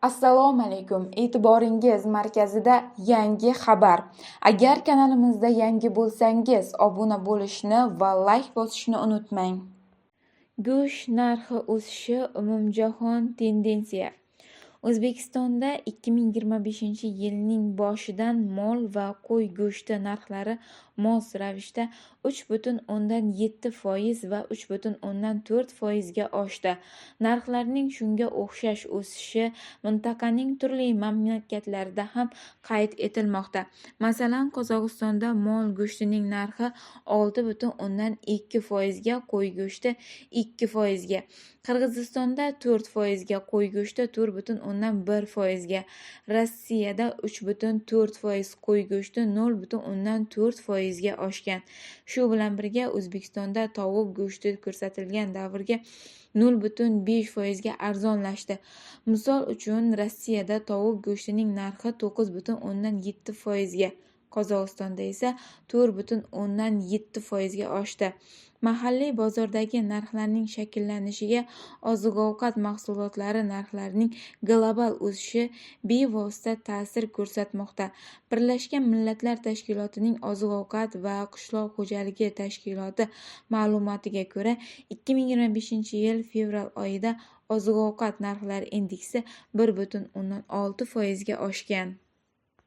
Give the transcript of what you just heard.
Assalomu alaykum. E'tiboringiz markazida yangi xabar. Agar kanalimizda yangi bo'lsangiz, obuna bo'lishni va like bosishni unutmang. Go'sht narxi o'sishi umumjahon tendensiya. O'zbekistonda 2025-yilning boshidan mol va qo'y go'shti narxlari mos ravishda 3,7% va 3,4% ga oshdi. Narxlarning shunga o'xshash o'sishi mintaqaning turli mamlakatlarida ham qayd etilmoqda. Masalan, Qozog'istonda mol go'shtining narxi 6,2% ga, qo'y go'shti 2% ga, Qirg'izistonda 4% ga, qo'y go'shti 4,1% ga, Rossiyada 3,4%, qo'y go'shti 0,4% ga oshgan. Shu bilan birga O'zbekistonda tovuq go'shti ko'rsatilgan davrga 0,5% ga arzonlashdi. Misol uchun, Rossiyada tovuq go'shtining narxi 9,7% ga, Qozog'istonda esa 4,7% ga oshdi. Mahalliy bozordagi narxlarning shakllanishiga oziq-ovqat mahsulotlari narxlarining global o'sishi bevosita ta'sir ko'rsatmoqda. Birlashgan Millatlar Tashkilotining Oziq-ovqat va qishloq xo'jaligi tashkiloti ma'lumotiga ko'ra, 2025-yil fevral oyida oziq-ovqat narxlari indeksi 1,6% ga oshgan.